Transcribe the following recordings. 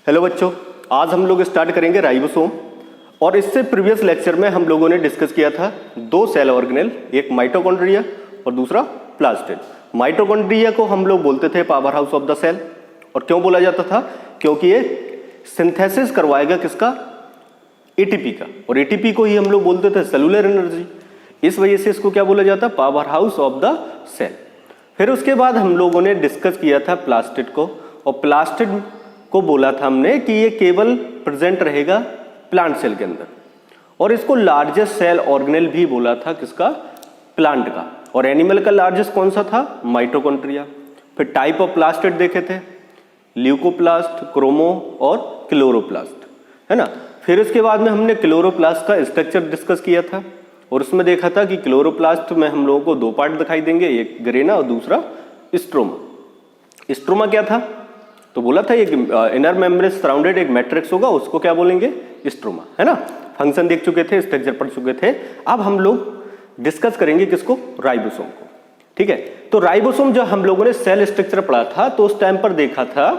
Hello बच्चों, आज हम लोग स्टार्ट करेंगे राइबोसोम। और इससे प्रीवियस लेक्चर में हम लोगों ने डिस्कस किया था दो सेल ऑर्गेनेल, एक माइटोकॉन्ड्रिया और दूसरा प्लास्टिड। माइटोकॉन्ड्रिया को हम लोग बोलते थे power house of the cell. और क्यों बोला जाता था? क्योंकि ये सिंथेसिस करवाएगा किसका? एटीपी का। और एटीपी को ही हम लोग बोलते थे सेलुलर एनर्जी। इस वजह से इसको क्या बोला जाता? Power house of the cell. फिर उसके बाद हम लोगों ने डिस्कस किया था प्लास्टिड को। और प्लास्टिड को बोला था हमने कि ये केवल प्रेजेंट रहेगा प्लांट सेल के अंदर। और इसको लार्जेस्ट सेल ऑर्गेनेल भी बोला था किसका? प्लांट का। और एनिमल का लार्जेस्ट कौन सा था? माइटोकॉन्ड्रिया। फिर टाइप ऑफ प्लास्टिड देखे थे, ल्यूकोप्लास्ट, क्रोमो और क्लोरोप्लास्ट, है ना। फिर उसके बाद में हमने क्लोरोप्लास्ट का स्ट्रक्चर डिस्कस किया था। और उसमें देखा था कि क्लोरोप्लास्ट में हम लोगों को दो पार्ट दिखाई देंगे, एक ग्रेना और दूसरा स्ट्रोमा। स्ट्रोमा क्या था? तो बोला था एक इनर मेम्ब्रेन सराउंडेड एक मैट्रिक्स होगा, उसको क्या बोलेंगे? स्ट्रोमा, है ना। फंक्शन देख चुके थे, स्ट्रक्चर पढ़ चुके थे। अब हम लोग डिस्कस करेंगे किसको? राइबोसोम को। ठीक है, तो राइबोसोम जो हम लोगों ने सेल स्ट्रक्चर पढ़ा था तो उस टाइम पर देखा था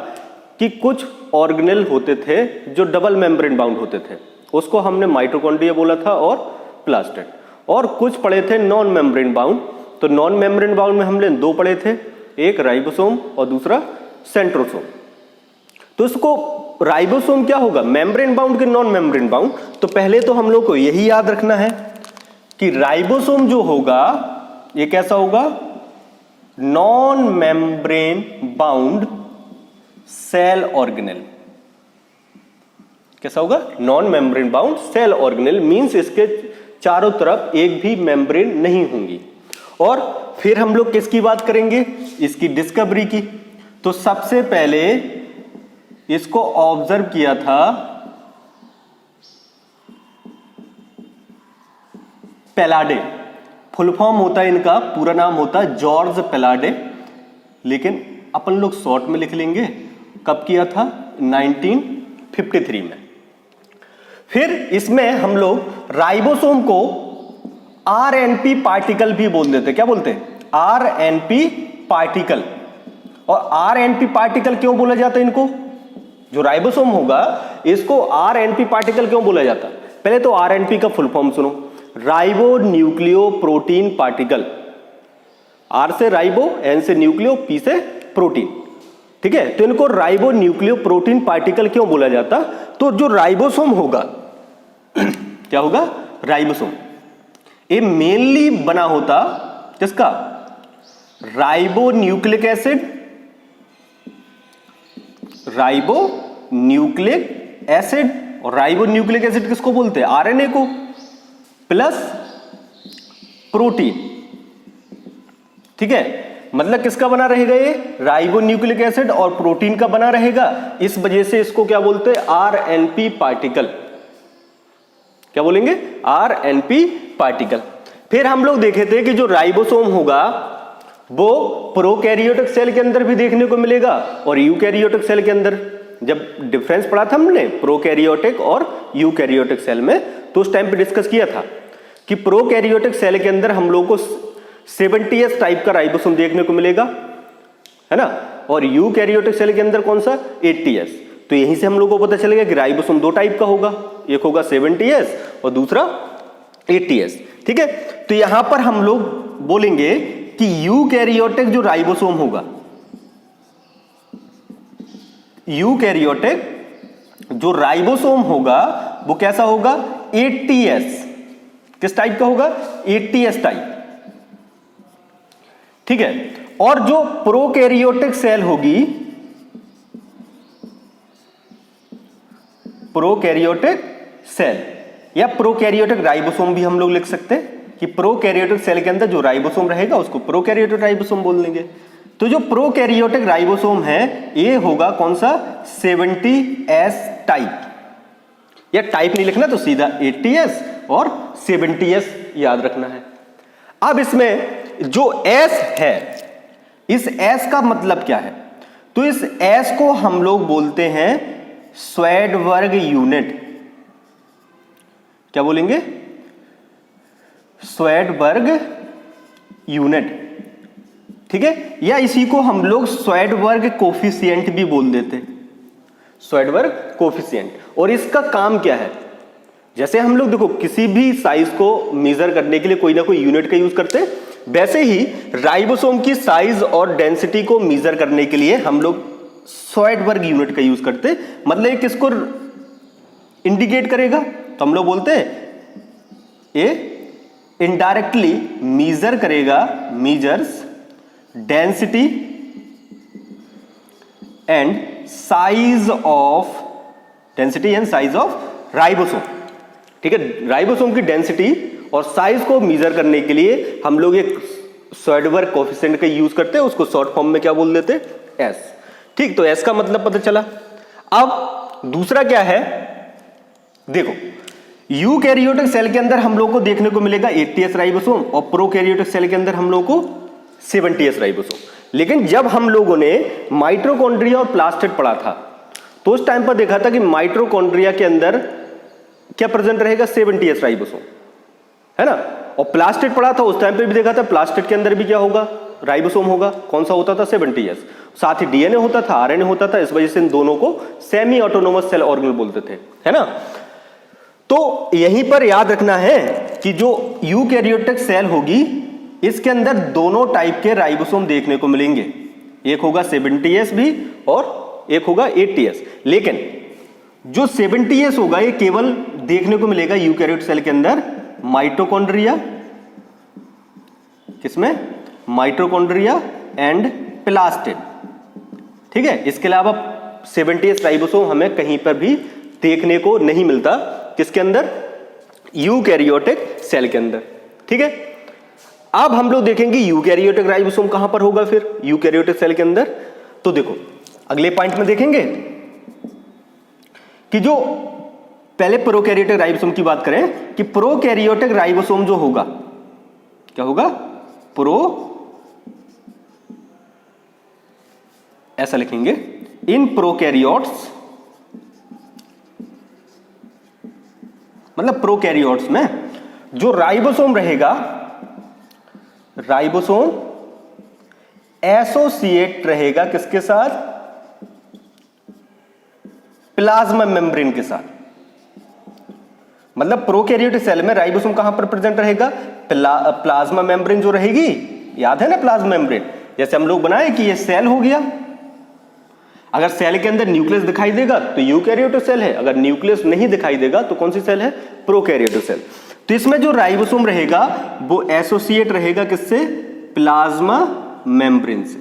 कि कुछ ऑर्गेनेल होते थे जो डबल मेम्ब्रेन बाउंड होते थे, उसको हमने माइटोकॉन्ड्रिया बोला था और प्लास्टिड। और कुछ पढ़े थे नॉन मेम्ब्रेन बाउंड। तो नॉन मेम्ब्रेन बाउंड में हमने दो पढ़े थे, एक राइबोसोम और दूसरा सेंट्रोसोम। तो इसको राइबोसोम क्या होगा? मेम्ब्रेन बाउंड के नॉन मेम्ब्रेन बाउंड। तो पहले तो हम लोग को यही याद रखना है कि राइबोसोम जो होगा ये कैसा होगा? Non membrane bound cell organelle. कैसा होगा? Non membrane bound cell organelle means इसके चारों तरफ एक भी मेम्ब्रेन नहीं होंगी। और फिर हम लोग किसकी बात करेंगे? इसकी डिस्कवरी की। तो सबसे पहले इसको ऑब्जर्व किया था पेलाडे। फुल फॉर्म होता है इनका, पूरा नाम होता है जॉर्ज पेलाडे, लेकिन अपन लोग शॉर्ट में लिख लेंगे। कब किया था? 1953 में। फिर इसमें हम लोग राइबोसोम को आरएनपी पार्टिकल भी बोल देते। क्या बोलते हैं? RNP particle. और आरएनपी पार्टिकल क्यों बोला जाता है इनको? जो राइबोसोम होगा इसको आरएनपी पार्टिकल क्यों बोला जाता? पहले तो आरएनपी का फुल फॉर्म सुनो, ribonucleoprotein particle. R से राइबो, एन से न्यूक्लियो, पी से प्रोटीन। ठीक है, तो इनको राइबो न्यूक्लियो प्रोटीन पार्टिकल क्यों बोला जाता? तो जो राइबोसोम होगा क्या होगा? राइबोसोम ये मेनली बना होता किसका? Ribo nucleic acid, ribo nucleic acid. और राइबो न्यूक्लिक एसिड किसको बोलते हैं? आरएनए को, प्लस प्रोटीन। ठीक है, मतलब किसका बना रहेगा ये? राइबो न्यूक्लिक एसिड और प्रोटीन का बना रहेगा। इस वजह से इसको क्या बोलते हैं? RNP particle. क्या बोलेंगे? RNP particle. फिर हम लोग देखे थे कि जो राइबोसोम होगा वो प्रोकैरियोटिक सेल के अंदर भी देखने को मिलेगा और यूकैरियोटिक सेल के अंदर। जब डिफरेंस पढ़ा था हमने प्रोकैरियोटिक और यूकैरियोटिक सेल में, तो उस टाइम पे डिस्कस किया था कि प्रोकैरियोटिक सेल के अंदर हम लोगों को 70s टाइप का राइबोसोम देखने को मिलेगा, है ना। और यूकैरियोटिक सेल के अंदर कौन सा? 80s। तो यहीं से हम लोगों को पता चलेगा कि राइबोसोम दो टाइप का होगा, एक होगा 70s और दूसरा 80s। ठीक है, तो यहां पर हम लोग बोलेंगे कि यूकैरियोटिक जो राइबोसोम होगा, यूकैरियोटिक जो राइबोसोम होगा वो कैसा होगा? 80s। किस टाइप का होगा? 80s type. ठीक है, और जो प्रोकैरियोटिक सेल होगी, प्रोकैरियोटिक सेल या प्रोकैरियोटिक राइबोसोम भी हम लोग लिख सकते हैं कि प्रोकैरियोटिक सेल के अंदर जो राइबोसोम रहेगा उसको प्रोकैरियोटिक राइबोसोम बोल देंगे। तो जो प्रोकैरियोटिक राइबोसोम है ये होगा कौन सा? 70s type. या टाइप नहीं लिखना तो सीधा 80s और 70s याद रखना है। अब इसमें जो S है, इस S का मतलब क्या है? तो इस S को हम लोग बोलते हैं स्वैडबर्ग यूनिट। क्या बोलेंगे? स्वैडबर्ग यूनिट। ठीक है, या इसी को हम लोग स्वैडबर्ग कोफिशिएंट भी बोल देते। Svedberg coefficient. और इसका काम क्या है, जैसे हम लोग देखो किसी भी साइज को मेजर करने के लिए कोई ना कोई यूनिट का यूज करते हैं, वैसे ही राइबोसोम की साइज और डेंसिटी को मेजर करने के लिए हम लोग स्वेडबर्ग यूनिट का यूज करते हैं। मतलब ये किसको इंडिकेट करेगा, तो हम लोग बोलते हैं ये इनडायरेक्टली मेजर करेगा, measures density and size of ribosome. ठीक है, राइबोसोम की डेंसिटी और साइज को मेजर करने के लिए हम लोग एक स्वेडबर्ग कोफिशिएंट का यूज करते हैं, उसको शॉर्ट फॉर्म में क्या बोल देते हैं, एस। ठीक, तो एस का मतलब पता चला। अब दूसरा क्या है, देखो यूकैरियोटिक सेल के अंदर हम लोग को देखने को मिलेगा 80s राइबोसोम और प्रोकैरियोटिक सेल के अंदर हम लोग को 70s राइबोसोम। लेकिन जब हम लोगों ने माइटोकॉन्ड्रिया और प्लास्टिड पढ़ा था तो उस टाइम पर देखा था कि माइटोकॉन्ड्रिया के अंदर क्या प्रेजेंट रहेगा, 70s राइबोसोम, है ना। और प्लास्टिड पढ़ा था उस टाइम पे भी देखा था प्लास्टिड के अंदर भी क्या होगा, राइबोसोम होगा। कौन सा होता था, 70s। साथ ही डीएनए होता था, आरएनए होता था। इस वजह से इन दोनों को सेमी ऑटोनोमस सेल ऑर्गेनल बोलते थे, है ना। तो यहीं पर याद रखना है कि जो यूकैरियोटिक सेल होगी इसके अंदर दोनों टाइप के राइबोसोम देखने को मिलेंगे, एक होगा 70s भी और एक होगा 80s। लेकिन जो 70s होगा ये केवल देखने को मिलेगा यूकैरियोट सेल के अंदर माइटोकॉन्ड्रिया, किसमें, माइटोकॉन्ड्रिया एंड प्लास्टिड। ठीक है, इसके अलावा 70s राइबोसोम हमें कहीं पर भी देखने को नहीं मिलता, किसके अंदर, यूकैरियोटिक सेल के अंदर। ठीक है, अब हम लोग देखेंगे यूकैरियोटिक राइबोसोम कहां पर होगा फिर यूकैरियोटिक सेल के अंदर। तो देखो अगले पॉइंट में देखेंगे कि जो पहले प्रोकैरियोटिक राइबोसोम की बात करें कि प्रोकैरियोटिक राइबोसोम जो होगा क्या होगा, ऐसा लिखेंगे, इन प्रोकैरियोट्स, मतलब प्रोकैरियोट्स में जो राइबोसोम रहेगा, राइबोसोम एसोसिएट रहेगा किसके साथ, प्लाज्मा मेम्ब्रेन के साथ। मतलब प्रोकैरियोटिक सेल में राइबोसोम कहां पर प्रेजेंट रहेगा, प्लाज्मा मेम्ब्रेन जो रहेगी, याद है ना प्लाज्मा मेम्ब्रेन। जैसे हम लोग बनाए कि ये सेल हो गया, अगर सेल के अंदर न्यूक्लियस दिखाई देगा तो यूकैरियोटिक सेल है, अगर न्यूक्लियस नहीं दिखाई देगा तो कौन सी सेल है, प्रोकैरियोटिक सेल। तो इसमें जो राइबोसोम रहेगा वो एसोसिएट रहेगा किससे, प्लाज्मा मेम्ब्रेन से,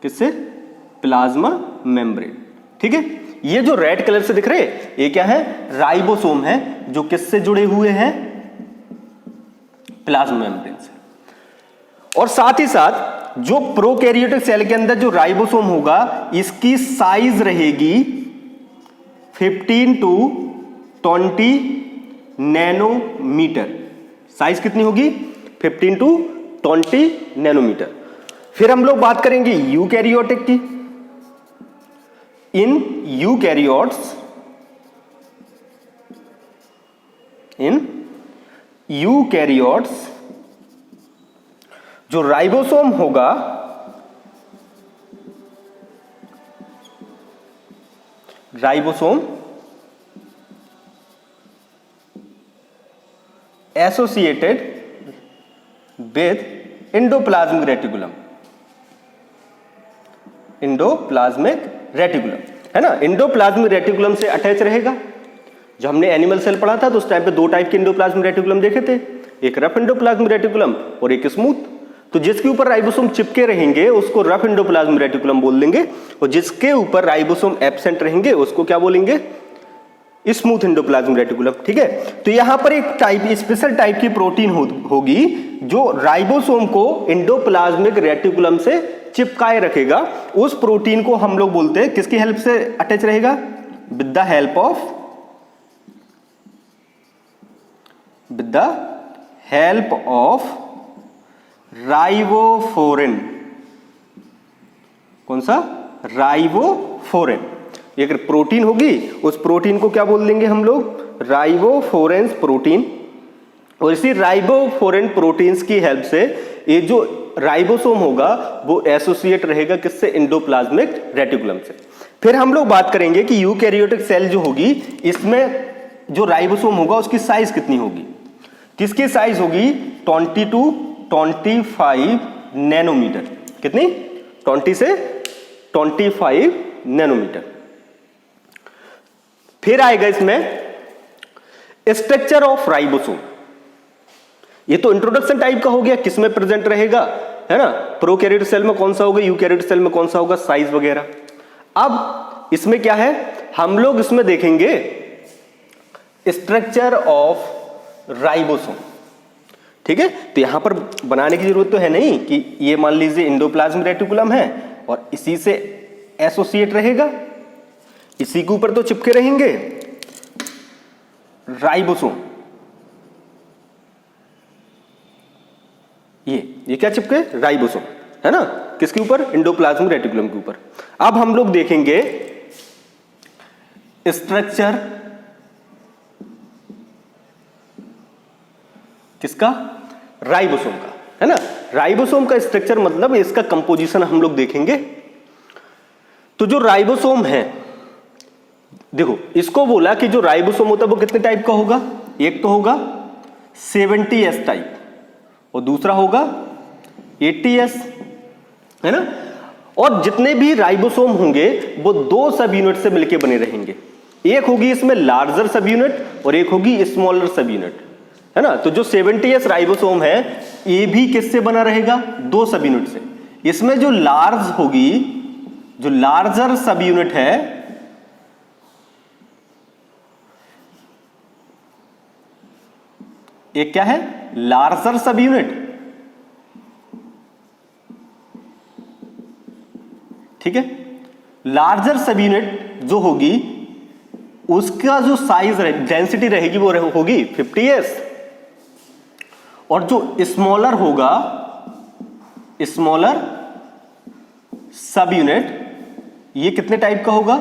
किससे, प्लाज्मा मेम्ब्रेन। ठीक है, ये जो रेड कलर से दिख रहे ये क्या है, राइबोसोम है जो किससे जुड़े हुए हैं, प्लाज्मा मेम्ब्रेन से। और साथ ही साथ जो प्रोकैरियोटिक सेल के अंदर जो राइबोसोम होगा इसकी साइज रहेगी 15 to 20 नैनोमीटर। साइज कितनी होगी, 15 to 20 नैनोमीटर। फिर हम लोग बात करेंगे यूकैरियोटिक की। इन यूकैरियोट्स जो राइबोसोम होगा ribosome associated with endoplasmic reticulum, endoplasmic reticulum, है ना। एंडोप्लाज्मिक रेटिकुलम से अटैच रहेगा। जब हमने एनिमल सेल पढ़ा था तो उस टाइम पे दो टाइप के एंडोप्लाज्मिक रेटिकुलम देखे थे, एक रफ एंडोप्लाज्मिक रेटिकुलम और एक स्मूथ। तो जिसके ऊपर राइबोसोम चिपके रहेंगे उसको रफ एंडोप्लाज्मिक रेटिकुलम बोल देंगे, और जिसके ऊपर राइबोसोम एब्सेंट रहेंगे उसको क्या बोलेंगे, स्मूथ एंडोप्लाज्मिक रेटिकुलम। ठीक है, तो यहां पर एक स्पेशल टाइप की प्रोटीन होगी जो राइबोसोम को एंडोप्लाज्मिक रेटिकुलम से चिपकाए रखेगा। उस प्रोटीन को हम लोग बोलते हैं, किसकी हेल्प से अटैच रहेगा, विद द हेल्प ऑफ राइबोफोरेन। कौन सा, राइबोफोरेन। एक प्रोटीन होगी, उस प्रोटीन को क्या बोल देंगे हम लोग, राइबोफोरेंस प्रोटीन। और इसी राइबोफोरेन प्रोटीन्स की हेल्प से ये जो राइबोसोम होगा वो एसोसिएट रहेगा किससे, एंडोप्लाज्मिक रेटिकुलम से। फिर हम लोग बात करेंगे कि यूकैरियोटिक सेल जो होगी इसमें जो राइबोसोम होगा उसकी साइज कितनी होगी। किसकी साइज होगी, 20 to 25 नैनोमीटर। कितनी, 20 से 25 नैनोमीटर। फिर आएगा इसमें स्ट्रक्चर ऑफ राइबोसोम। ये तो इंट्रोडक्शन टाइप का हो गया, किसमें प्रेजेंट रहेगा, है ना, प्रोकैरियोटिक सेल में कौन सा होगा, यूकैरियोटिक सेल में कौन सा होगा, साइज वगैरह। अब इसमें क्या है, हम लोग इसमें देखेंगे स्ट्रक्चर ऑफ राइबोसोम। ठीक है, तो यहां पर बनाने की जरूरत तो है नहीं कि ये मान लीजिए एंडोप्लाज्मिक रेटिकुलम है और इसी से एसोसिएट रहेगा, इसी के ऊपर तो चिपके रहेंगे राइबोसोम। ये क्या चिपके, राइबोसोम, है ना, किसके ऊपर, एंडोप्लाज्मिक रेटिकुलम के ऊपर। अब हम लोग देखेंगे स्ट्रक्चर किसका, राइबोसोम का, है ना। राइबोसोम का स्ट्रक्चर मतलब इसका कंपोजिशन हम लोग देखेंगे। तो जो राइबोसोम है, देखो इसको बोला कि जो राइबोसोम होता है वो कितने टाइप का होगा, एक तो होगा 70S टाइप और दूसरा होगा 80S, है ना। और जितने भी राइबोसोम होंगे वो दो सब यूनिट से मिलकर बने रहेंगे, एक होगी इसमें लार्जर सब यूनिट और एक होगी स्मॉलर सब यूनिट, है ना। तो जो 70S राइबोसोम है ये भी किससे बना रहेगा, दो सब यूनिट से। इसमें जो लार्ज होगी, जो लार्जर सब यूनिट है, एक क्या है, लार्जर सब यूनिट, ठीक है। लार्जर सब यूनिट जो होगी उसका जो साइज डेंसिटी रहेगी वो होगी 50S, और जो स्मॉलर होगा, स्मॉलर सब यूनिट, ये कितने टाइप का होगा,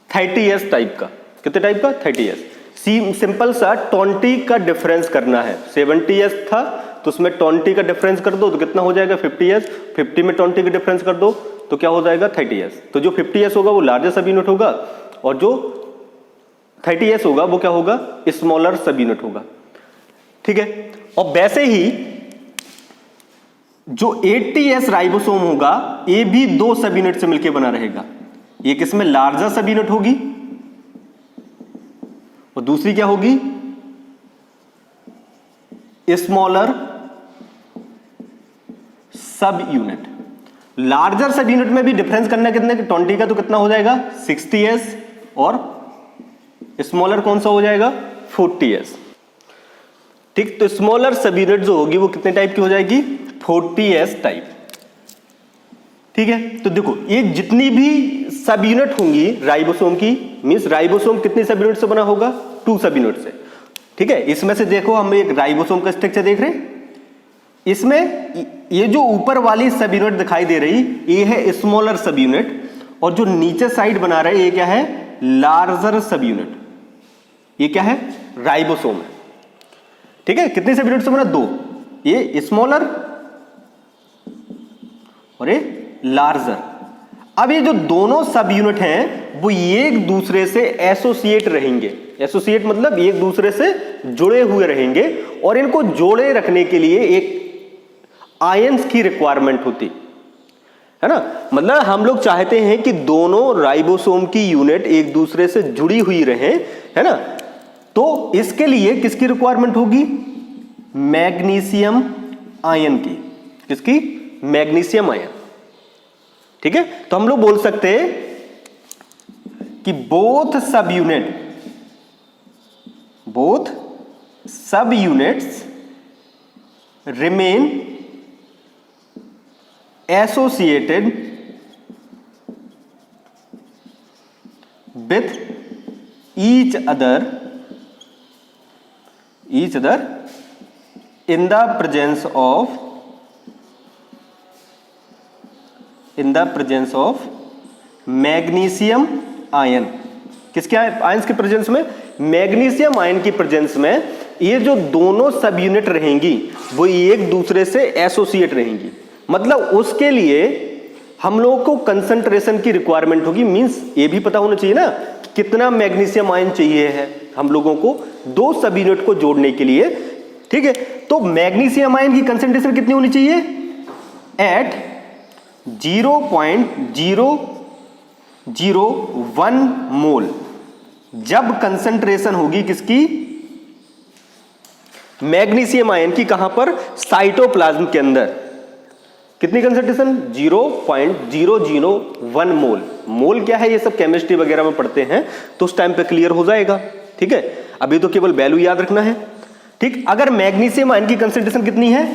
30S टाइप का। कितने टाइप का, 30S। सिंपल सा 20 का डिफरेंस करना है, 70S था तो उसमें 20 का डिफरेंस कर दो तो कितना हो जाएगा 50S, 50 में 20 का डिफरेंस कर दो तो क्या हो जाएगा 30S। तो जो 50S होगा वो लार्जर सब यूनिट होगा और जो 30S होगा वो क्या होगा, स्मॉलर सब यूनिट होगा, ठीक है। और वैसे ही जो 80S राइबोसोम होगा ये भी दो सब यूनिट से मिलकर बना रहेगा, एक इसमें लार्जर सब यूनिट होगी और दूसरी क्या होगी, स्मॉलर सब यूनिट। लार्जर सब यूनिट में भी डिफरेंस करना है कितने, 20 का तो कितना हो जाएगा 60S और स्मॉलर कौन सा हो जाएगा 40S, ठीक। तो स्मॉलर सब यूनिट जो होगी वो कितने टाइप की हो जाएगी, 40S टाइप, ठीक है। तो देखो ये जितनी भी सब यूनिट होंगी राइबोसोम की, मींस राइबोसोम कितनी सब यूनिट से बना होगा, 2 सब यूनिट से, ठीक है। इसमें से देखो हम एक राइबोसोम का स्ट्रक्चर देख रहे हैं, इसमें ये जो ऊपर वाली सब यूनिट दिखाई दे रही ये है स्मॉलर सब यूनिट, और जो नीचे साइड बना रहे ये क्या है, लार्जर सब यूनिट। ये क्या है, राइबोसोम है, ठीक है। कितने सब यूनिट से बना, 2, ये स्मॉलर और ये लार्जर। अब ये जो दोनों सब यूनिट हैं वो एक दूसरे से एसोसिएट रहेंगे, एसोसिएट मतलब एक दूसरे से जुड़े हुए रहेंगे, और इनको जोड़े रखने के लिए एक आयंस की रिक्वायरमेंट होती है ना। मतलब हम लोग चाहते हैं कि दोनों राइबोसोम की यूनिट एक दूसरे से जुड़ी हुई रहें, है ना। तो इसके लिए किसकी रिक्वायरमेंट होगी, मैग्नीशियम आयन की। किसकी, मैग्नीशियम आयन, ठीक है। तो हम लोग बोल सकते हैं कि बोथ सब units remain associated with each other in the presence of magnesium ion. किसके आयंस की प्रेजेंस में, मैग्नीशियम आयन की प्रेजेंस में ये जो दोनों सब यूनिट रहेंगी वो एक दूसरे से एसोसिएट रहेंगी। मतलब उसके लिए हम लोगों को कंसंट्रेशन की रिक्वायरमेंट होगी। मींस ये भी पता होना चाहिए ना कितना मैग्नीशियम आयन चाहिए है हम लोगों को दो सब यूनिट को जोड़ने के लिए। ठीक है, तो मैग्नीशियम आयन की कंसंट्रेशन कितनी होनी चाहिए? एट 0.001 मोल। जब कंसंट्रेशन होगी किसकी? मैग्नीशियम आयन की। कहां पर? साइटोप्लाज्म के अंदर। कितनी कंसंट्रेशन? 0.001 मोल। मोल क्या है ये सब केमिस्ट्री वगैरह में पढ़ते हैं तो उस टाइम पे क्लियर हो जाएगा। ठीक है, अभी तो केवल वैल्यू याद रखना है। ठीक, अगर मैग्नीशियम आयन की कंसंट्रेशन कितनी है?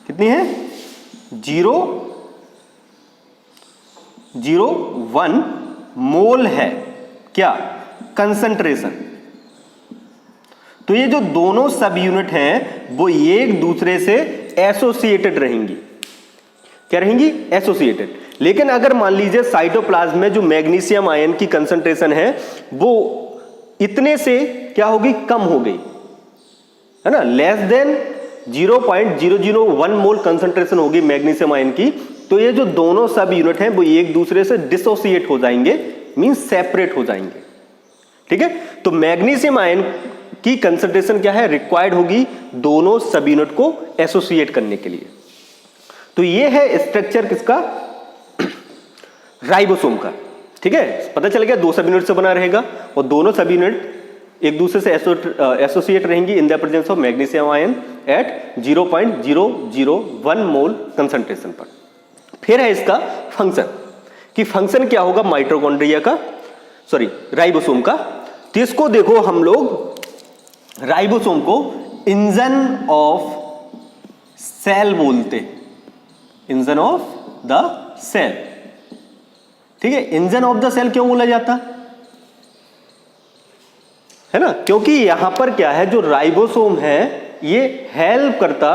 कितनी है? 0.001 मोल है क्या कंसंट्रेशन। तो ये जो दोनों सब यूनिट हैं वो एक दूसरे से एसोसिएटेड रहेंगी। क्या रहेंगी? एसोसिएटेड। लेकिन अगर मान लीजिए साइटोप्लाज्म में जो मैग्नीशियम आयन की कंसंट्रेशन है वो इतने से क्या होगी? कम हो गई है ना, लेस देन 0.001 मोल कंसंट्रेशन होगी मैग्नीशियम आयन की। तो ये जो दोनों सब यूनिट हैं वो एक दूसरे से डिसोसिएट हो जाएंगे, मींस सेपरेट हो जाएंगे। ठीक है, तो मैग्नीशियम आयन की कंसंट्रेशन क्या है? रिक्वायर्ड होगी दोनों सब यूनिट को एसोसिएट करने के लिए। तो ये है स्ट्रक्चर किसका? राइबोसोम का। ठीक है, पता चल गया दो सब यूनिट से बना रहेगा और दोनों सब यूनिट एक दूसरे से एसोसिएट रहेंगी in the presence of magnesium ion at 0.001 mole concentration पर। फिर है इसका फंक्शन कि फंक्शन क्या होगा माइटोकॉन्ड्रिया का, सॉरी राइबोसोम का। तो इसको देखो हम लोग राइबोसोम को इंजन ऑफ सेल बोलते हैं, इंजन ऑफ द सेल। ठीक है, इंजन ऑफ द सेल क्यों बोला जाता है ना? क्योंकि यहां पर क्या है, जो राइबोसोम है ये हेल्प करता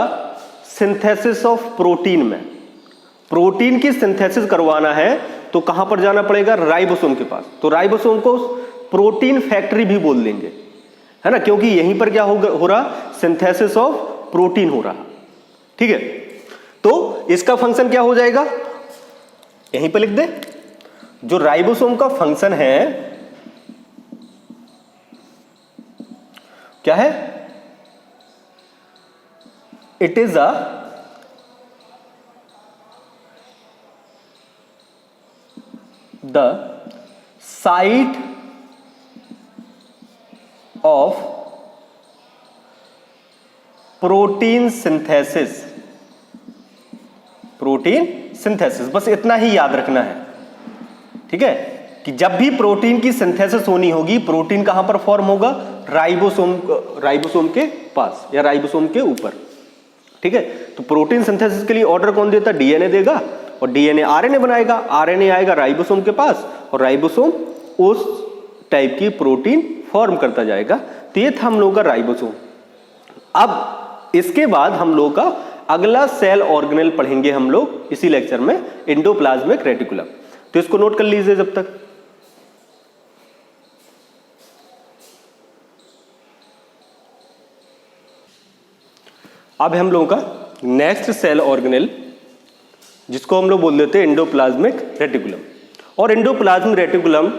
सिंथेसिस ऑफ प्रोटीन में। प्रोटीन की सिंथेसिस करवाना है तो कहां पर जाना पड़ेगा? राइबोसोम के पास। तो राइबोसोम को प्रोटीन फैक्ट्री भी बोल देंगे, है ना, क्योंकि यहीं पर क्या हो रहा? सिंथेसिस ऑफ प्रोटीन हो रहा। ठीक है, तो इसका फंक्शन क्या हो जाएगा? यहीं पर लिख दे। जो राइबोसोम का फंक्शन है क्या है? It is a the site of protein synthesis. Protein synthesis, बस इतना ही याद रखना है। ठीक है, कि जब भी प्रोटीन की सिंथेसिस होनी होगी, प्रोटीन कहां पर फॉर्म होगा? राइबोसोम के पास या राइबोसोम के ऊपर। ठीक है, तो प्रोटीन सिंथेसिस के लिए ऑर्डर कौन देता? डीएनए देगा और डीएनए आरएनए बनाएगा, आरएनए आएगा राइबोसोम के पास और राइबोसोम उस टाइप की प्रोटीन फॉर्म करता जाएगा। तो ये था हम लोगों का राइबोसोम। अब इसके बाद हम लोगों का अगला सेल ऑर्गेनेल पढ़ेंगे हम लोग इसी लेक्चर में, एंडोप्लाज्मिक रेटिकुलम। तो इसको नोट कर लीजिए जब तक। अब हम लोगों का नेक्स्ट सेल ऑर्गेनेल जिसको हम लोग बोल देते हैं एंडोप्लाज्मिक रेटिकुलम। और एंडोप्लाज्मिक रेटिकुलम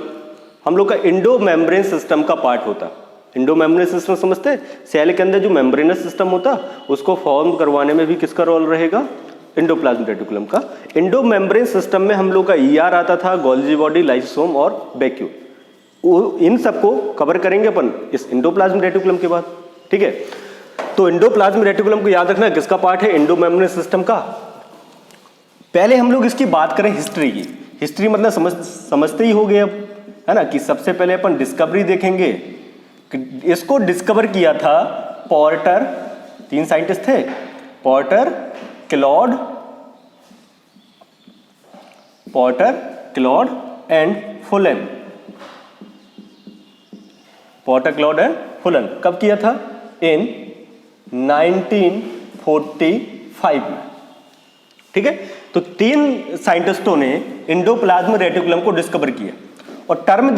हम लोग का इंडो मेम्ब्रेन सिस्टम का पार्ट होता। इंडो मेम्ब्रेन सिस्टम समझते हैं? सेल के अंदर जो मेम्ब्रेनस सिस्टम होता उसको फॉर्म करवाने में भी किसका रोल रहेगा? एंडोप्लाज्मिक रेटिकुलम का। इंडो मेम्ब्रेन सिस्टम में हम लोग का ईआर आता था, गोल्जी बॉडी, लाइसोसोम और वैक्यूल। इन सबको कवर करेंगे अपन इस एंडोप्लाज्मिक रेटिकुलम के बाद। ठीक है, तो एंडोप्लाज्मिक रेटिकुलम को याद रखना किसका पार्ट है? एंडो मेम्ब्रेन सिस्टम का। पहले हम लोग इसकी बात करें हिस्ट्री की। हिस्ट्री मतलब समझते ही हो गए अब, है ना, कि सबसे पहले अपन डिस्कवरी देखेंगे। इसको डिस्कवर किया था पोर्टर, 3 साइंटिस्ट थे, porter, Claude and Phulan. Porter, Claude and Phulan कब किया था? इन 1945 में। ठीक है, तो 3 साइंटिस्टों ने एंडोप्लाज्मिक रेटिकुलम को डिस्कवर किया और टर्म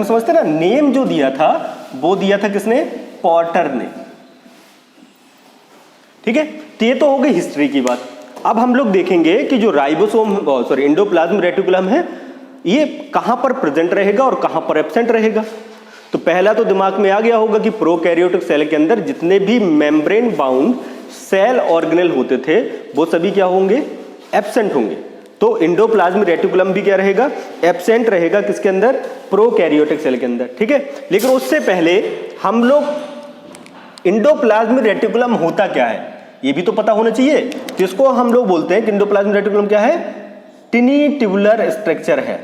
समझते ना, नेम जो दिया था वो दिया था किसने? पॉर्टर ने। ठीक है, तो ये तो हो गई हिस्ट्री की बात। अब हम लोग देखेंगे कि जो राइबोसोम एंडोप्लाज्मिक रेटिकुलम है ये कहां पर प्रेजेंट रहेगा और कहां पर एब्सेंट रहेगा। तो पहला तो दिमाग में आ गया होगा कि प्रोकैरियोटिक सेल के अंदर जितने भी मेम्ब्रेन बाउंड सेल ऑर्गेनेल होते थे वो सभी क्या होंगे? एब्सेंट होंगे। तो एंडोप्लाज्मिक रेटिकुलम भी क्या रहेगा? एब्सेंट रहेगा। किसके अंदर? प्रोकैरियोटिक सेल के अंदर। ठीक है, लेकिन उससे पहले हम लोग एंडोप्लाज्मिक रेटिकुलम होता क्या है ये भी तो पता होना चाहिए। जिसको हम लोग बोलते हैं कि एंडोप्लाज्मिक रेटिकुलम क्या है? टिनी ट्यूबुलर स्ट्रक्चर है,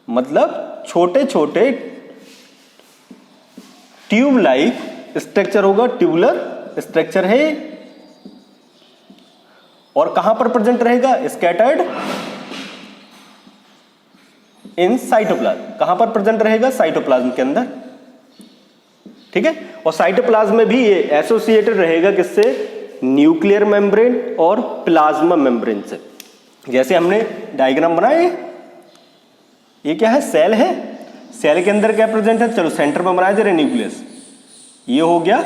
मतलब छोटे छोटे ट्यूब लाइक स्ट्रक्चर होगा, ट्यूबुलर स्ट्रक्चर है। और कहां पर प्रेजेंट रहेगा? Scattered in cytoplasm. कहां पर प्रेजेंट रहेगा? साइटोप्लाज्म के अंदर। ठीक है, और साइटोप्लाज्म में भी ये एसोसिएटेड रहेगा किससे? न्यूक्लियर मेम्ब्रेन और प्लाज्मा मेम्ब्रेन से। जैसे हमने डायग्राम बनाए, ये क्या है? सेल है। सेल के अंदर क्या प्रेजेंट है? चलो सेंटर में बनाया जा रहा है न्यूक्लियस। ये हो गया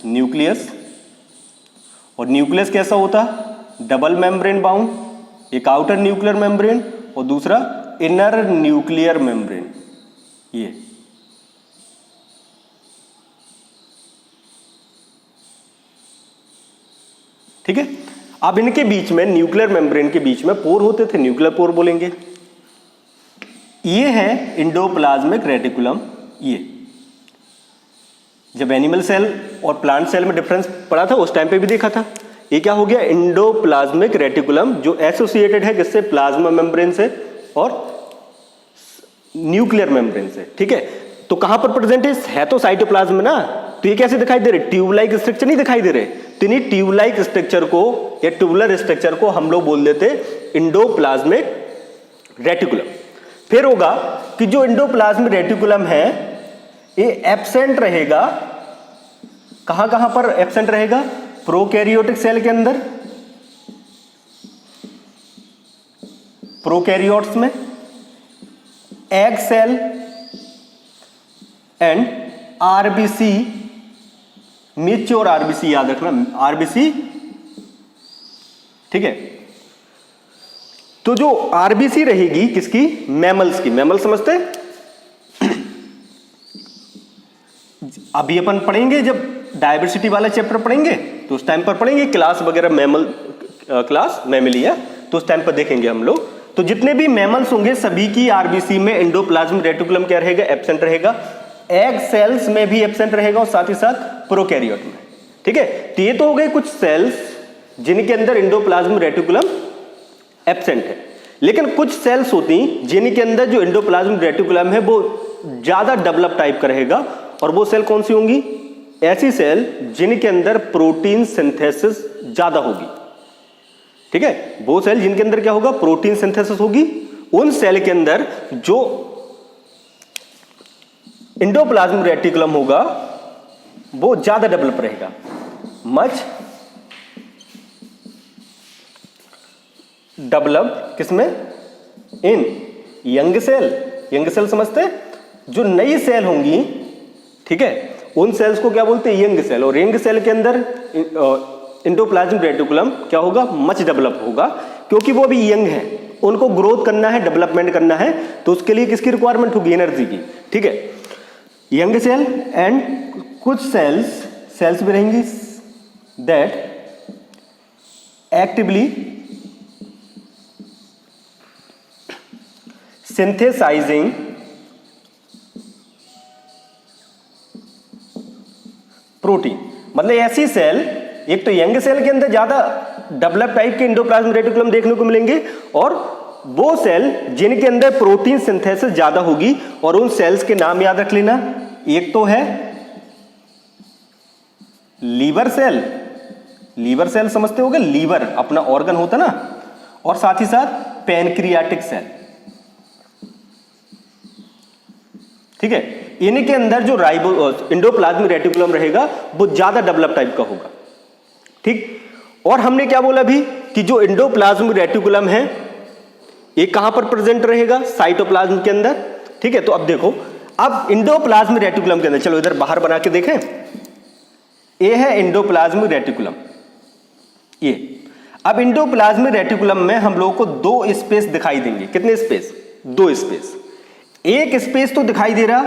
न्यूक्लियस। और न्यूक्लियस कैसा होता? डबल मेम्ब्रेन बाउंड, एक आउटर न्यूक्लियर मेम्ब्रेन और दूसरा इनर न्यूक्लियर मेम्ब्रेन। ये ठीक है। अब इनके बीच में, न्यूक्लियर मेम्ब्रेन के बीच में पोर होते थे, न्यूक्लियर पोर बोलेंगे। ये है एंडोप्लाज्मिक रेटिकुलम। ये जब एनिमल सेल और प्लांट सेल में डिफरेंस पड़ा था उस टाइम पे भी देखा था। ये क्या हो गया? एंडोप्लाज्मिक रेटिकुलम, जो एसोसिएटेड है किससे? प्लाज्मा मेम्ब्रेन से और न्यूक्लियर मेम्ब्रेन से। ठीक है, तो कहां पर प्रेजेंट है? तो साइटोप्लाज्म ना। तो ये कैसे दिखाई दे रहे? ट्यूब लाइक स्ट्रक्चर नहीं दिखाई दे रहे। तो इन्हीं ट्यूब लाइक स्ट्रक्चर को या ट्यूबुलर स्ट्रक्चर को हम लोग बोल देते एंडोप्लाज्मिक रेटिकुलम। फिर होगा कि जो एंडोप्लाज्मिक रेटिकुलम है ये एब्सेंट रहेगा। कहां कहां पर एब्सेंट रहेगा? प्रोकैरियोटिक सेल के अंदर, प्रोकैरियोट्स में, egg cell and RBC, mature RBC याद रखना, आरबीसी। ठीक है, तो जो आरबीसी रहेगी किसकी? मैमल्स की। मैमल समझते हैं? अभी अपन पढ़ेंगे जब डायवर्सिटी वाला चैप्टर पढ़ेंगे तो उस टाइम पर पढ़ेंगे क्लास वगैरह, मैमल क्लास, मैमलिया, तो उस टाइम पर देखेंगे हम लोग। तो जितने भी मैमल्स होंगे सभी की आरबीसी में एंडोप्लाज्मिक रेटिकुलम क्या रहेगा? एब्सेंट रहेगा। एग सेल्स में भी एब्सेंट रहेगा और साथ ही साथ प्रोकैरियोट में। ठीक है, तो ये तो हो गए कुछ सेल्स जिनके अंदर एंडोप्लाज्मिक रेटिकुलम एब्सेंट है। लेकिन कुछ सेल्स होती जिनके अंदर जो एंडोप्लाज्मिक रेटिकुलम है वो ज्यादा डेवलप टाइप का रहेगा। और वो सेल कौन सी होंगी? ऐसी सेल जिनके अंदर प्रोटीन सिंथेसिस ज्यादा होगी। ठीक है, वो सेल जिनके अंदर क्या होगा? प्रोटीन सिंथेसिस होगी। उन सेल के अंदर जो एंडोप्लाज्मिक रेटिकुलम होगा वो ज्यादा डेवलप रहेगा, मच डेवलप। किसमें? इन यंग सेल। यंग सेल समझते? जो नई सेल होंगी, ठीक है, उन सेल्स को क्या बोलते हैं? Young cell. और यंग सेल के अंदर एंडोप्लाज्मिक रेटिकुलम क्या होगा? मच डेवलप होगा, क्योंकि वो अभी यंग है, उनको ग्रोथ करना है, डेवलपमेंट करना है, तो उसके लिए किसकी रिक्वायरमेंट होगी? एनर्जी की। ठीक है, यंग सेल एंड कुछ सेल्स भी रहेंगी दैट एक्टिवली सिंथेसाइजिंग प्रोटीन। मतलब ऐसी सेल, एक तो यंग सेल के अंदर ज्यादा डेवलप टाइप के एंडोप्लाज्मिक रेटिकुलम देखने को मिलेंगे, और वो सेल जिनके अंदर प्रोटीन सिंथेसिस ज्यादा होगी। और उन सेल्स के नाम याद रख लेना। एक तो है लीवर सेल। लीवर सेल समझते होगे? लीवर अपना ऑर्गन होता ना। और साथ ही साथ पैनक्रियाटिक सेल। ठीक है, इनके अंदर जो एंडोप्लाज्मिक रेटिकुलम रहेगा वो ज्यादा डेवलप टाइप का होगा। ठीक, और हमने क्या बोला अभी कि जो एंडोप्लाज्मिक रेटिकुलम है ये कहां पर प्रेजेंट रहेगा? साइटोप्लाज्म के अंदर। ठीक है, तो अब देखो, अब एंडोप्लाज्मिक रेटिकुलम के अंदर, चलो इधर बाहर बना के देखें, ये है एंडोप्लाज्मिक रेटिकुलम, ये। अब एंडोप्लाज्मिक रेटिकुलम में हम लोगों को दो स्पेस दिखाई देंगे। कितने स्पेस? दो स्पेस। एक स्पेस तो दिखाई दे रहा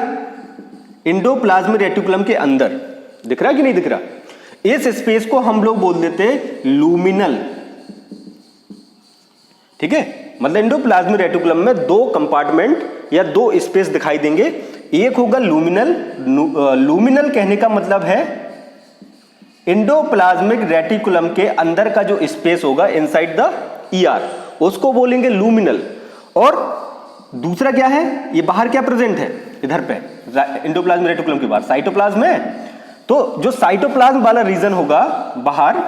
एंडोप्लाज्मिक रेटिकुलम के अंदर, दिख रहा कि नहीं दिख रहा? इस स्पेस को हम लोग बोल देते लूमिनल, ठीक है। मतलब एंडोप्लाज्मिक रेटिकुलम में दो कंपार्टमेंट या दो स्पेस दिखाई देंगे। एक होगा लूमिनल, लूमिनल कहने का मतलब है एंडोप्लाज्मिक रेटिकुलम के अंदर का जो स्पेस होगा इनसाइड द ईआर, उसको बोलेंगे लूमिनल। और दूसरा क्या है, ये बाहर क्या प्रेजेंट है इधर पे एंडोप्लाज्मिक रेटिकुलम के बाहर? साइटोप्लाज्म है। तो जो साइटोप्लाज्म वाला रीजन होगा बाहर,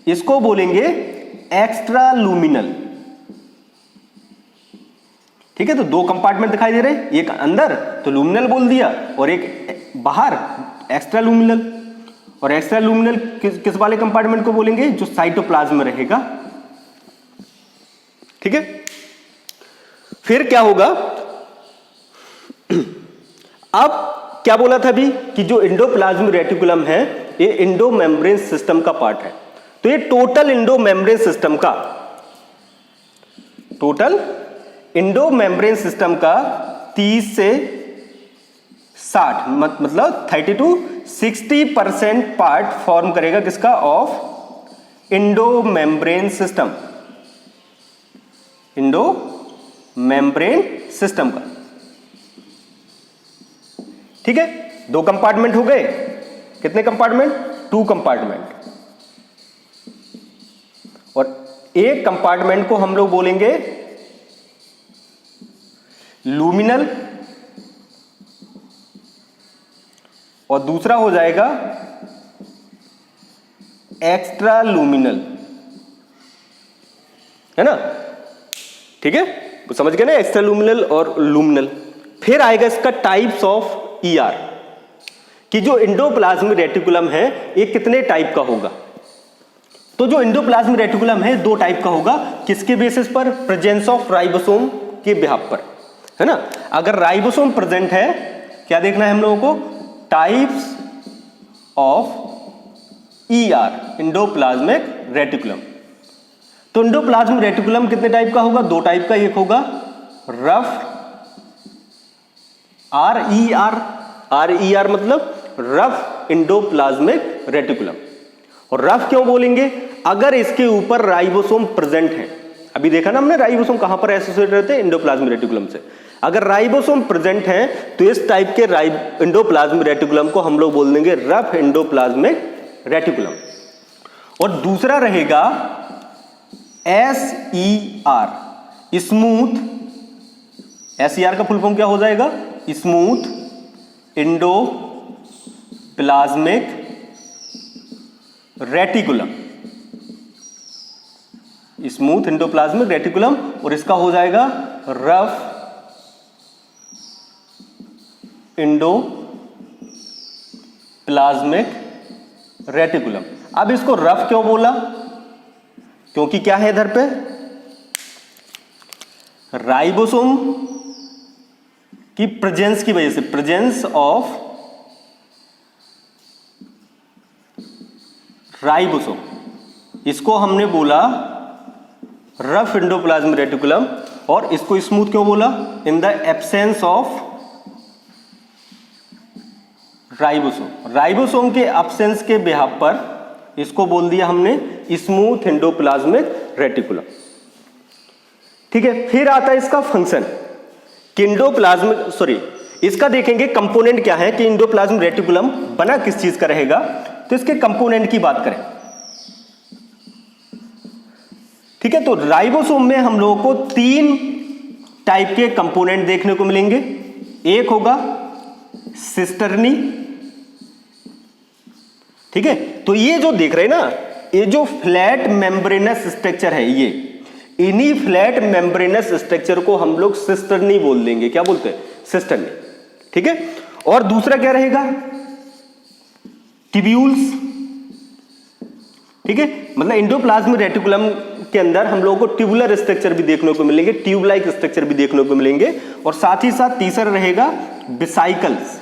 इसको बोलेंगे एक्स्ट्रा लूमिनल, ठीक है। तो दो कंपार्टमेंट दिखाई दे रहे, एक अंदर तो लूमिनल बोल दिया और एक बाहर एक्स्ट्रा लूमिनल। और एक्स्ट्रा लूमिनल किस वाले कंपार्टमेंट को बोलेंगे? जो साइटोप्लाज्म में रहेगा, ठीक है। फिर क्या होगा, अब क्या बोला था अभी कि जो एंडोप्लाज्मिक रेटिकुलम है ये एंडोमेम्ब्रेन सिस्टम का पार्ट है। तो ये टोटल एंडोमेम्ब्रेन सिस्टम का, टोटल एंडोमेम्ब्रेन सिस्टम का 30 से 60 मतलब 30 to 60% पार्ट फॉर्म करेगा किसका? Of endomembrane system, endomembrane system का, ठीक है। दो कंपार्टमेंट हो गए, कितने कंपार्टमेंट? 2 कंपार्टमेंट। और एक कंपार्टमेंट को हम लोग बोलेंगे लूमिनल और दूसरा हो जाएगा एक्स्ट्रा लूमिनल, है ना, ठीक है। तो समझ गए ना, एक्स्ट्रा लूमिनल और लूमिनल। फिर आएगा इसका टाइप्स ऑफ ईआर, कि जो एंडोप्लाज्मिक रेटिकुलम है ये कितने टाइप का होगा। तो जो एंडोप्लाज्मिक रेटिकुलम है 2 टाइप का होगा। किसके बेसिस पर? प्रेजेंस ऑफ राइबोसोम के बिहाफ पर, है ना। अगर राइबोसोम प्रेजेंट है, क्या देखना है हम लोगों को? Types of ER, endoplasmic reticulum. तो एंडोप्लाज्मिक रेटिकुलम कितने टाइप का होगा? 2 टाइप का। एक होगा रफ, RER मतलब रफ एंडोप्लाज्मिक रेटिकुलम। और रफ क्यों बोलेंगे? अगर इसके ऊपर राइबोसोम प्रेजेंट है, अभी देखा ना हमने राइबोसोम कहां पर एसोसिएट रहते हैं? एंडोप्लाज्मिक रेटिकुलम से। अगर राइबोसोम प्रेजेंट है तो इस टाइप के एंडोप्लाज्मिक रेटिकुलम को हम लोग बोल देंगे रफ एंडोप्लाज्मिक रेटिकुलम। और दूसरा रहेगा SER, स्मूथ। SER का फुल फॉर्म क्या हो जाएगा? Smooth endoplasmic reticulum, smooth endoplasmic reticulum. और इसका हो जाएगा रफ एंडोप्लाज्मिक रेटिकुलम। अब इसको रफ क्यों बोला? क्योंकि क्या है इधर पे राइबोसोम की प्रेजेंस की वजह से, प्रेजेंस ऑफ राइबोसोम, इसको हमने बोला रफ एंडोप्लाज्मिक रेटिकुलम। और इसको स्मूथ क्यों बोला? In the absence of ribosome, ribosome के एब्सेंस के बिहाफ पर इसको बोल दिया हमने स्मूथ एंडोप्लाज्मिक रेटिकुलम, ठीक है। फिर आता है इसका फंक्शन कि एंडोप्लाज्मिक, सॉरी, इसका देखेंगे कंपोनेंट क्या है कि एंडोप्लाज्मिक रेटिकुलम बना किस चीज का रहेगा। तो इसके कंपोनेंट की बात करें, ठीक है। तो राइबोसोम में हम लोगों को 3 टाइप के कंपोनेंट देखने को मिलेंगे। एक होगा सिस्टर्नी, ठीक है। तो ये जो देख रहे हैं ना, ये जो फ्लैट मेम्ब्रेनस स्ट्रक्चर है, ये इन्हीं फ्लैट मेम्ब्रेनस स्ट्रक्चर को हम लोग सिस्टर्नी बोल देंगे। क्या बोलते हैं? सिस्टर्नी, ठीक है। और दूसरा क्या रहेगा? ट्यूब्यूल्स, ठीक है। मतलब एंडोप्लाज्मिक रेटिकुलम के अंदर हम लोगों को ट्यूबुलर स्ट्रक्चर भी देखने को मिलेंगे, ट्यूब लाइक स्ट्रक्चर भी देखने को मिलेंगे, और साथ ही साथ तीसरा रहेगा वेसिकल्स।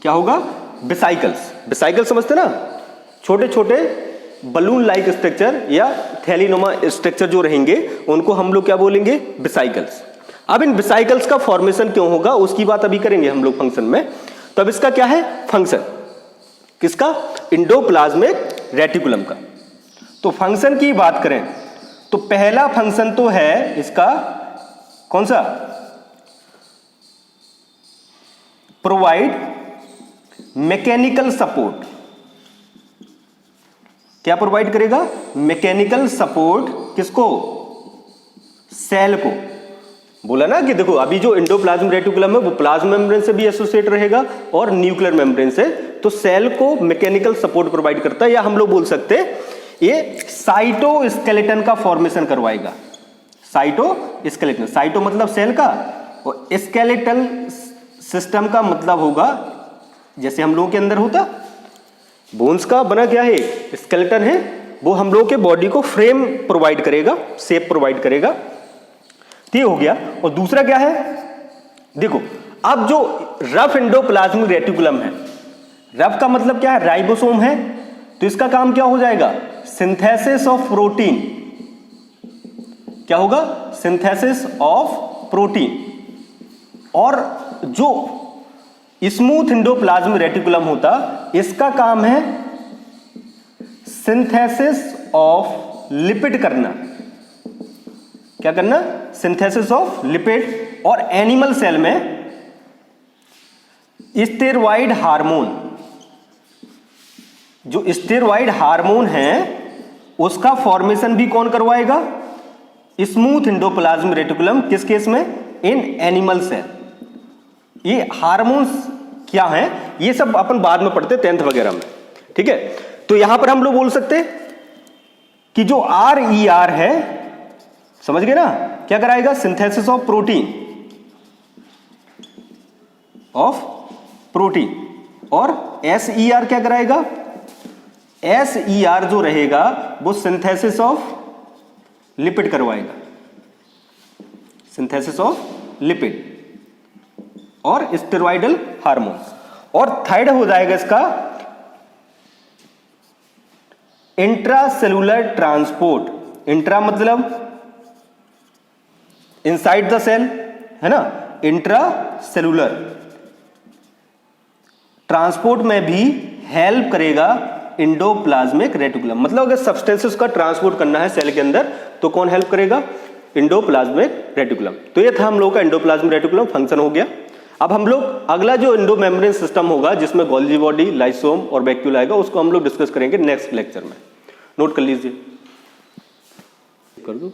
क्या होगा? वेसिकल्स। वेसिकल समझते ना, छोटे छोटे बलून लाइक स्ट्रक्चर या थैलीनुमा स्ट्रक्चर जो रहेंगे उनको हम लोग क्या बोलेंगे? वेसिकल्स। अब इन वेसिकल्स का फॉर्मेशन क्यों होगा उसकी बात अभी करेंगे हम लोग फंक्शन में। तो अब इसका क्या है फंक्शन? किसका? एंडोप्लाज्मिक रेटिकुलम का। तो फंक्शन की बात करें तो पहला फंक्शन तो है इसका कौन सा? Provide mechanical support. क्या प्रोवाइड करेगा? Mechanical support. किसको? सेल को। बोला ना कि देखो अभी जो एंडोप्लाज्मिक रेटिकुलम है वो प्लाज्मा मेम्ब्रेन से भी एसोसिएट रहेगा और न्यूक्लियर मेम्ब्रेन से, तो सेल को मैकेनिकल सपोर्ट प्रोवाइड करता है, या हम लोग बोल सकते हैं ये साइटोस्केलेटन का फॉर्मेशन करवाएगा। साइटोस्केलेटन, साइटो मतलब सेल का, और स्केलेटल सिस्टम का मतलब होगा जैसे हम लोगों के अंदर होता बोन्स का बना क्या है? स्केलेटन है, वो हम लोगों के बॉडी को फ्रेम प्रोवाइड करेगा, शेप प्रोवाइड करेगा। ये हो गया। और दूसरा क्या है? देखो अब जो रफ एंडोप्लाज्मिक रेटिकुलम है, रफ का मतलब क्या है? राइबोसोम है, तो इसका काम क्या हो जाएगा? Synthesis of protein. क्या होगा? Synthesis of protein. और जो स्मूथ एंडोप्लाज्मिक रेटिकुलम होता इसका काम है सिंथेसिस ऑफ लिपिड करना। क्या करना? Synthesis of lipid. और एनिमल सेल में स्टेरॉइड हार्मोन, जो स्टेरॉइड हार्मोन है उसका फॉर्मेशन भी कौन करवाएगा? Smooth endoplasmic reticulum. किस केस में? In animal cell. ये हार्मोन्स क्या हैं ये सब अपन बाद में पढ़ते 10th वगैरह में, ठीक है। तो यहां पर हम लोग बोल सकते हैं कि जो RER है, समझ गए ना, क्या कराएगा? सिंथेसिस ऑफ प्रोटीन, और SER क्या कराएगा? SER जो रहेगा वो सिंथेसिस ऑफ लिपिड करवाएगा, सिंथेसिस ऑफ लिपिड और स्टेरॉइडल हार्मोन। और थर्ड हो जाएगा इसका इंट्रासेलुलर ट्रांसपोर्ट। इंट्रा मतलब इनसाइड द सेल है ना, इंट्रासेलुलर ट्रांसपोर्ट में भी हेल्प करेगा एंडोप्लाज्मिक रेटिकुलम। मतलब अगर सब्सटेंसेस का ट्रांसपोर्ट करना है सेल के अंदर तो कौन हेल्प करेगा? Endoplasmic reticulum. तो ये था हम लोग का एंडोप्लाज्मिक रेटिकुलम फंक्शन हो गया। अब हम लोग अगला जो एंडो मेम्ब्रेन सिस्टम होगा जिसमें गोल्गी बॉडी, लाइसोम और वैक्यूल आएगा उसको हम लोग डिस्कस करेंगे नेक्स्ट लेक्चर में। नोट कर लीजिए, कर दो।